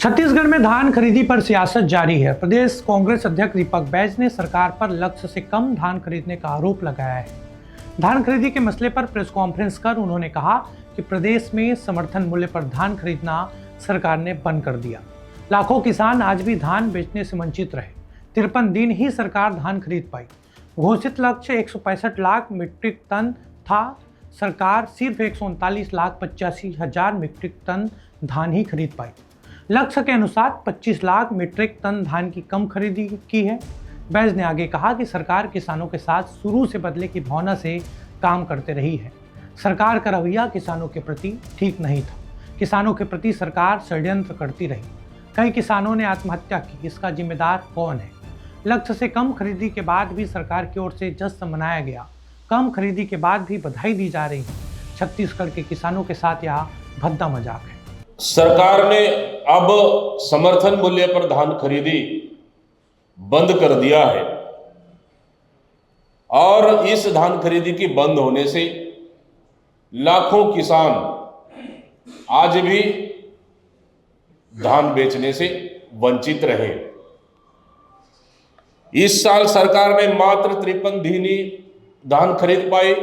छत्तीसगढ़ में धान खरीदी पर सियासत जारी है। प्रदेश कांग्रेस अध्यक्ष दीपक बैज ने सरकार पर लक्ष्य से कम धान खरीदने का आरोप लगाया है। धान खरीदी के मसले पर प्रेस कॉन्फ्रेंस कर उन्होंने कहा कि प्रदेश में समर्थन मूल्य पर धान खरीदना सरकार ने बंद कर दिया। लाखों किसान आज भी धान बेचने से वंचित रहे। 53 दिन ही सरकार धान खरीद पाई। घोषित लक्ष्य 165 लाख मीट्रिक टन था। सरकार सिर्फ 139,85,000 मीट्रिक टन धान ही खरीद पाई। लक्ष्य के अनुसार 25 लाख मीट्रिक टन धान की कम खरीदी की है। बैज ने आगे कहा कि सरकार किसानों के साथ शुरू से बदले की भावना से काम करते रही है। सरकार का रवैया किसानों के प्रति ठीक नहीं था। किसानों के प्रति सरकार षड्यंत्र करती रही। कई किसानों ने आत्महत्या की। इसका जिम्मेदार कौन है? लक्ष्य से कम खरीदी के बाद भी सरकार की ओर से जश्न मनाया गया। कम खरीदी के बाद भी बधाई दी जा रही है। छत्तीसगढ़ के किसानों के साथ यह भद्दा मजाक है। सरकार ने अब समर्थन मूल्य पर धान खरीदी बंद कर दिया है और इस धान खरीदी की बंद होने से लाखों किसान आज भी धान बेचने से वंचित रहे। इस साल सरकार ने मात्र 53 दिन ही धान खरीद पाई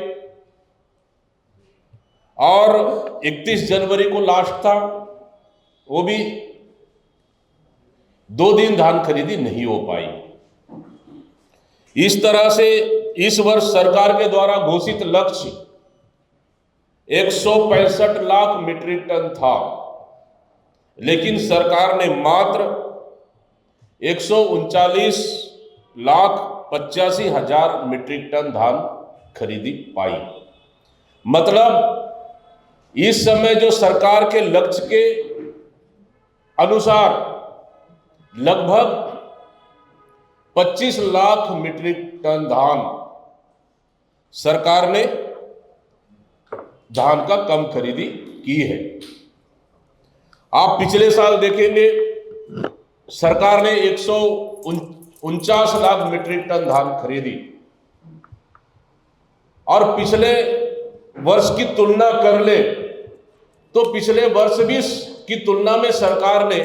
और 31 जनवरी को लास्ट था, वो भी 2 दिन धान खरीदी नहीं हो पाई। इस तरह से इस वर्ष सरकार के द्वारा घोषित लक्ष्य 165 लाख मीट्रिक टन था, लेकिन सरकार ने मात्र 139,85,000 मीट्रिक टन धान खरीदी पाई। मतलब इस समय जो सरकार के लक्ष्य के अनुसार लगभग 25 लाख मीट्रिक टन धान सरकार ने धान का कम खरीदी की है। आप पिछले साल देखेंगे सरकार ने 149 लाख मीट्रिक टन धान खरीदी और पिछले वर्ष की तुलना कर ले तो पिछले वर्ष भी की तुलना में सरकार ने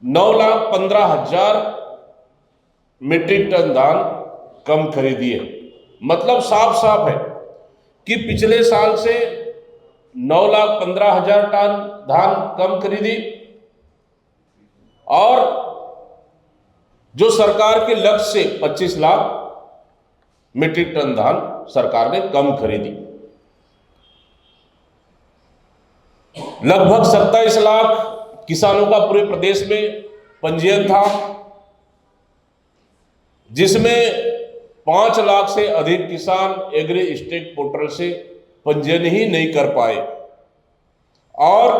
9,15,000 मीट्रिक टन धान कम खरीदी है। मतलब साफ साफ है कि पिछले साल से 9,15,000 टन धान कम खरीदी और जो सरकार के लक्ष्य से 25 लाख मीट्रिक टन धान सरकार ने कम खरीदी। लगभग 27 लाख किसानों का पूरे प्रदेश में पंजीयन था, जिसमें 5 लाख से अधिक किसान एग्री स्टेट पोर्टल से पंजीयन ही नहीं कर पाए और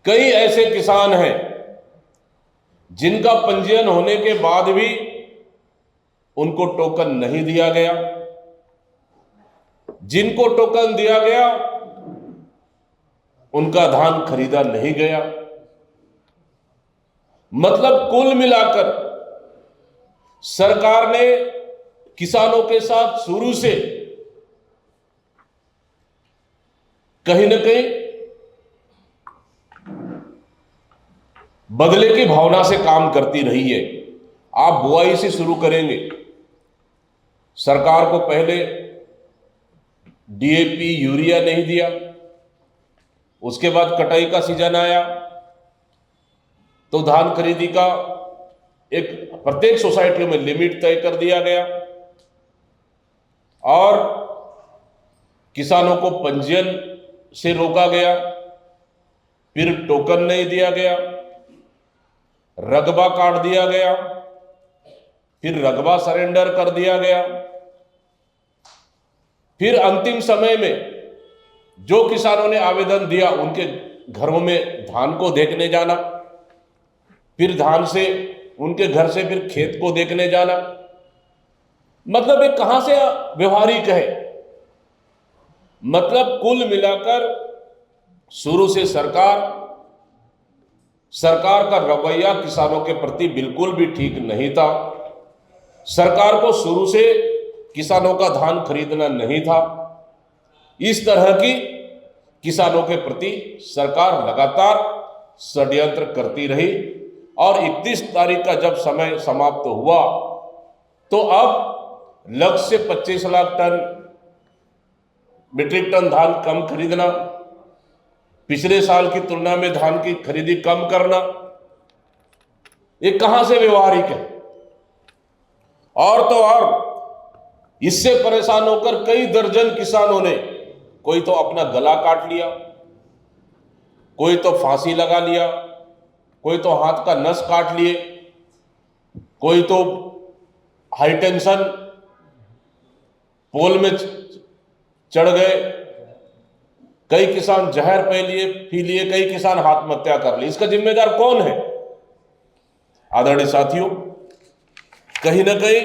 कई ऐसे किसान हैं जिनका पंजीयन होने के बाद भी उनको टोकन नहीं दिया गया। जिनको टोकन दिया गया उनका धान खरीदा नहीं गया। मतलब कुल मिलाकर सरकार ने किसानों के साथ शुरू से कहीं ना कहीं बदले की भावना से काम करती रही है। आप बुआई से शुरू करेंगे, सरकार को पहले डीएपी यूरिया नहीं दिया, उसके बाद कटाई का सीजन आया तो धान खरीदी का एक प्रत्येक सोसाइटी में लिमिट तय कर दिया गया और किसानों को पंजीयन से रोका गया। फिर टोकन नहीं दिया गया, रकबा काट दिया गया, फिर रकबा सरेंडर कर दिया गया। फिर अंतिम समय में जो किसानों ने आवेदन दिया उनके घरों में धान को देखने जाना, फिर धान से उनके घर से फिर खेत को देखने जाना। मतलब ये कहां से व्यवहारिक है। मतलब कुल मिलाकर शुरू से सरकार का रवैया किसानों के प्रति बिल्कुल भी ठीक नहीं था। सरकार को शुरू से किसानों का धान खरीदना नहीं था। इस तरह की किसानों के प्रति सरकार लगातार षड्यंत्र करती रही और 31 तारीख का जब समय समाप्त हुआ तो अब लक्ष्य से 25 लाख टन मीट्रिक टन धान कम खरीदना, पिछले साल की तुलना में धान की खरीदी कम करना, ये कहां से व्यवहारिक है। और तो और इससे परेशान होकर कई दर्जन किसानों ने कोई तो अपना गला काट लिया, कोई तो फांसी लगा लिया, कोई तो हाथ का नस काट लिए, कोई तो हाई टेंशन पोल में चढ़ गए, कई किसान जहर पी लिए, कई किसान आत्महत्या कर ली। इसका जिम्मेदार कौन है? आदरणीय साथियों, कहीं ना कहीं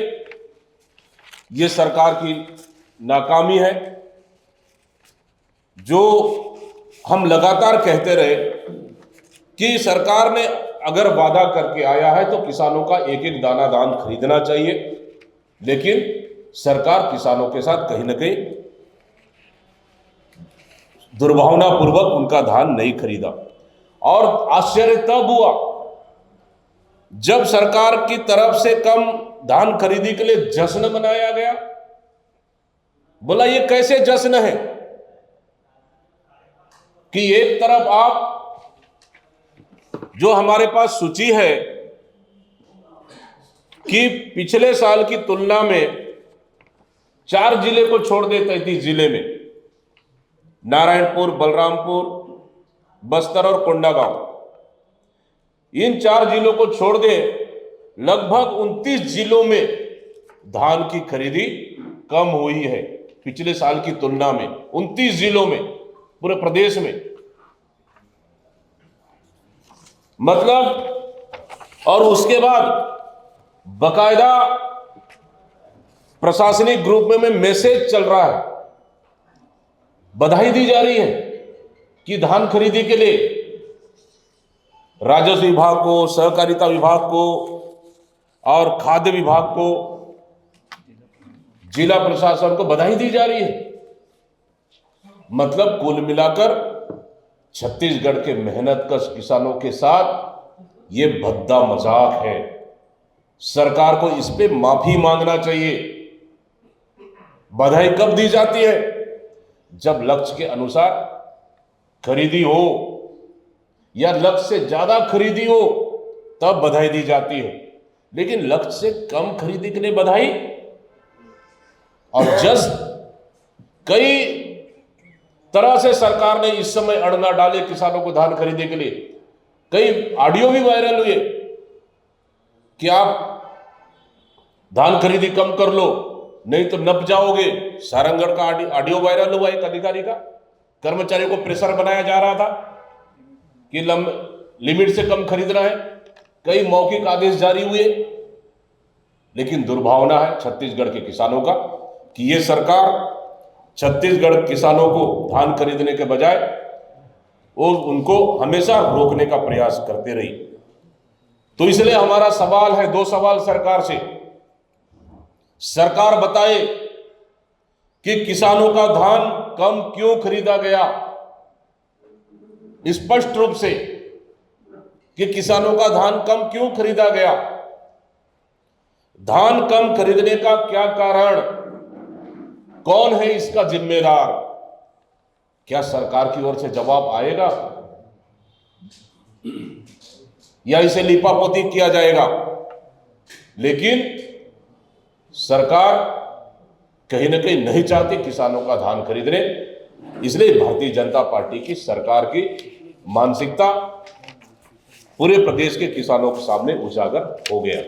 ये सरकार की नाकामी है। जो हम लगातार कहते रहे कि सरकार ने अगर वादा करके आया है तो किसानों का एक एक दाना धान खरीदना चाहिए, लेकिन सरकार किसानों के साथ कहीं ना कहीं दुर्भावनापूर्वक उनका धान नहीं खरीदा। और आश्चर्य तब हुआ जब सरकार की तरफ से कम धान खरीदी के लिए जश्न मनाया गया। बोला ये कैसे जश्न है कि एक तरफ आप जो हमारे पास सूची है कि पिछले साल की तुलना में 4 जिले को छोड़ दे 33 जिले में नारायणपुर, बलरामपुर, बस्तर और कोंडागांव, इन 4 जिलों को छोड़ दे लगभग 29 जिलों में धान की खरीदी कम हुई है पिछले साल की तुलना में। 29 जिलों में पूरे प्रदेश में, मतलब। और उसके बाद बकायदा प्रशासनिक ग्रुप में मैसेज चल रहा है, बधाई दी जा रही है कि धान खरीदी के लिए राजस्व विभाग को, सहकारिता विभाग को और खाद्य विभाग को, जिला प्रशासन को बधाई दी जा रही है। मतलब कुल मिलाकर छत्तीसगढ़ के मेहनतकश किसानों के साथ ये भद्दा मजाक है। सरकार को इस पे माफी मांगना चाहिए। बधाई कब दी जाती है? जब लक्ष्य के अनुसार खरीदी हो या लक्ष्य से ज्यादा खरीदी हो तब बधाई दी जाती है, लेकिन लक्ष्य से कम खरीदी के लिए बधाई। और कई तरह से सरकार ने इस समय अड़ना डाले किसानों को धान खरीदने के लिए। कई ऑडियो भी वायरल हुए कि आप धान खरीदी कम कर लो नहीं तो नप जाओगे। सारंगढ़ का ऑडियो वायरल हुआ एक अधिकारी का, कर्मचारियों को प्रेशर बनाया जा रहा था कि लिमिट से कम खरीदना है। कई मौखिक आदेश जारी हुए, लेकिन दुर्भावना है छत्तीसगढ़ के किसानों का कि ये सरकार छत्तीसगढ़ किसानों को धान खरीदने के बजाय वो उनको हमेशा रोकने का प्रयास करते रही। तो इसलिए हमारा सवाल है, 2 सवाल सरकार से। सरकार बताए कि किसानों का धान कम क्यों खरीदा गया, स्पष्ट रूप से कि किसानों का धान कम क्यों खरीदा गया, धान कम खरीदने का क्या कारण, कौन है इसका जिम्मेदार। क्या सरकार की ओर से जवाब आएगा या इसे लिपापोती किया जाएगा? लेकिन सरकार कहीं ना कहीं नहीं चाहती किसानों का धान खरीदने, इसलिए भारतीय जनता पार्टी की सरकार की मानसिकता पूरे प्रदेश के किसानों के सामने उजागर हो गया।